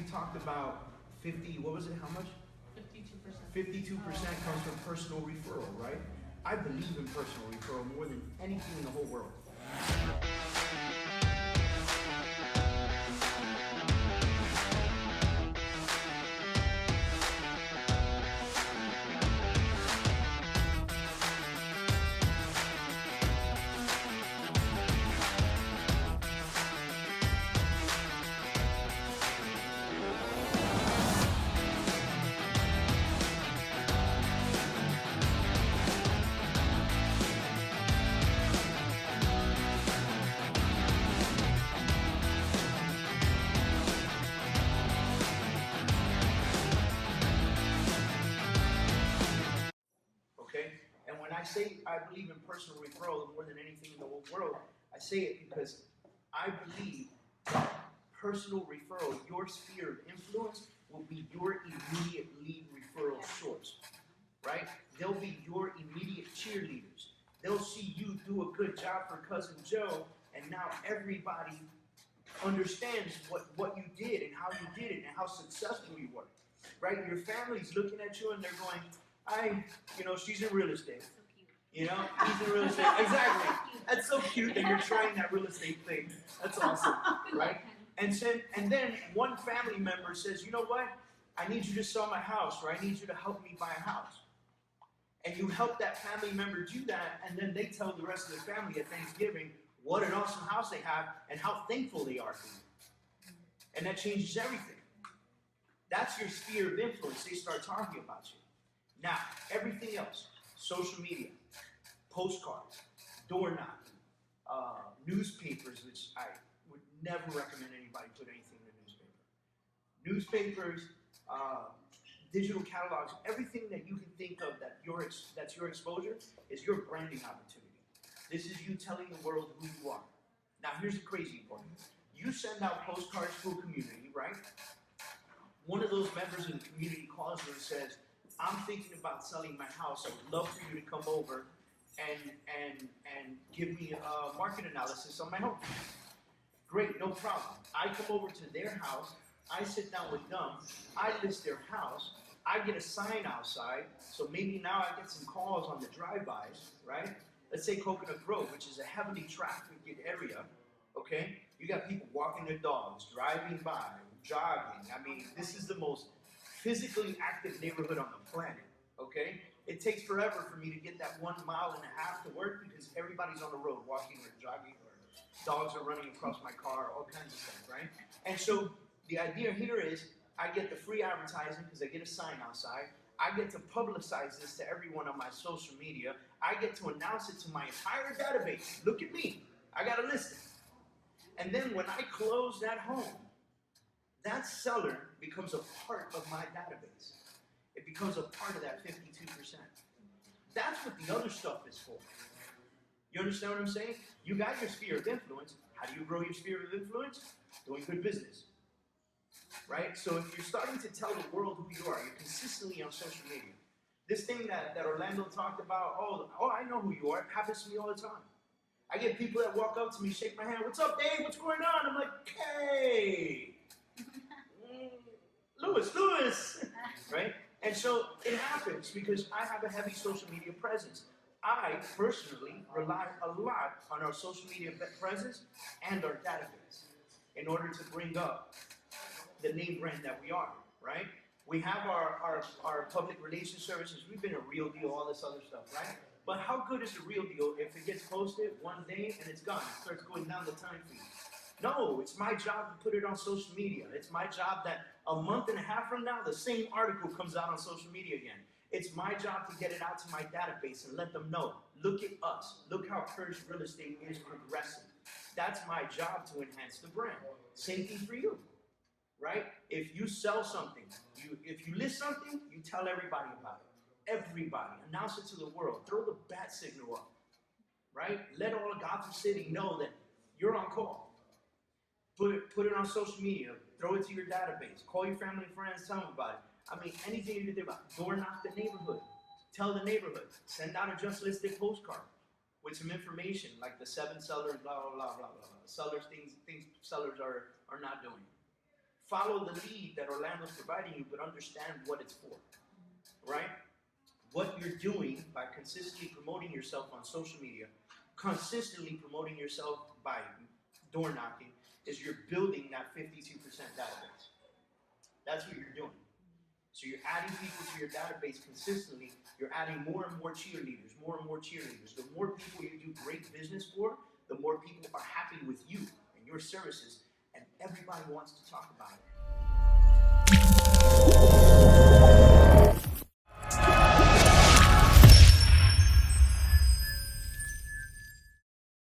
talked about 50, what was it, how much? 52%. 52% comes from personal referral, right? I believe in personal referral more than anything in the whole world. Okay? And when I say I believe in personal referral more than anything in the whole world, I say it because I believe personal referral, your sphere of influence, will be your immediate lead referral source. Right? They'll be your immediate cheerleaders. They'll see you do a good job for Cousin Joe, and now everybody understands what you did and how you did it and how successful you were. Right? Your family's looking at you and they're going, she's in real estate. So cute. He's in real estate. Exactly. That's so cute that you're trying that real estate thing. That's awesome, right? And then one family member says, you know what? I need you to sell my house, or I need you to help me buy a house. And you help that family member do that, and then they tell the rest of the family at Thanksgiving what an awesome house they have and how thankful they are for you. And that changes everything. That's your sphere of influence. They start talking about you. Now, everything else, social media, postcards, door knocking, newspapers, which I would never recommend anybody put anything in a newspaper. Newspapers, digital catalogs, everything that you can think of that's your exposure is your branding opportunity. This is you telling the world who you are. Now, here's the crazy part. You send out postcards to a community, right? One of those members of the community calls you and says, I'm thinking about selling my house. I would love for you to come over and give me a market analysis on my home. Great, no problem. I come over to their house. I sit down with them. I list their house. I get a sign outside. So maybe now I get some calls on the drive-bys, right? Let's say Coconut Grove, which is a heavily trafficked area, okay? You got people walking their dogs, driving by, jogging. I mean, this is the most physically active neighborhood on the planet, okay? It takes forever for me to get that 1.5 miles to work because everybody's on the road walking or jogging, or dogs are running across my car, all kinds of stuff, right? And so the idea here is I get the free advertising because I get a sign outside. I get to publicize this to everyone on my social media. I get to announce it to my entire database. Look at me. I got a listing. And then when I close that home, that seller becomes a part of my database. It becomes a part of that 52%. That's what the other stuff is for. You understand what I'm saying? You got your sphere of influence. How do you grow your sphere of influence? Doing good business. Right? So if you're starting to tell the world who you are, you're consistently on social media. This thing that Orlando talked about, oh, I know who you are. It happens to me all the time. I get people that walk up to me, shake my hand. What's up, Dave? What's going on? I'm like, hey. Louis, right? And so it happens because I have a heavy social media presence. I personally rely a lot on our social media presence and our database in order to bring up the name brand that we are, right? We have our public relations services. We've been a real deal, all this other stuff, right? But how good is the real deal if it gets posted one day and it's gone? It starts going down the time feed. No, it's my job to put it on social media. It's my job that a month and a half from now, the same article comes out on social media again. It's my job to get it out to my database and let them know, look at us. Look how Kurz Real Estate is progressing. That's my job to enhance the brand. Same thing for you, right? If you sell something, if you list something, you tell everybody about it. Everybody. Announce it to the world. Throw the bat signal up, right? Let all of Gotham City know that you're on call. Put it on social media. Throw it to your database. Call your family and friends. Tell them about it. I mean, anything you can think about. Door knock the neighborhood. Tell the neighborhood. Send out a just listed postcard with some information like the 7 sellers, blah, blah, blah, blah, blah. Sellers, things sellers are not doing. follow the lead that Orlando's providing you, but understand what it's for, right? What you're doing by consistently promoting yourself on social media, consistently promoting yourself by door knocking, is you're building that 52% database. That's what you're doing. So you're adding people to your database consistently. You're adding more and more cheerleaders, more and more cheerleaders. The more people you do great business for, the more people are happy with you and your services, and everybody wants to talk about it.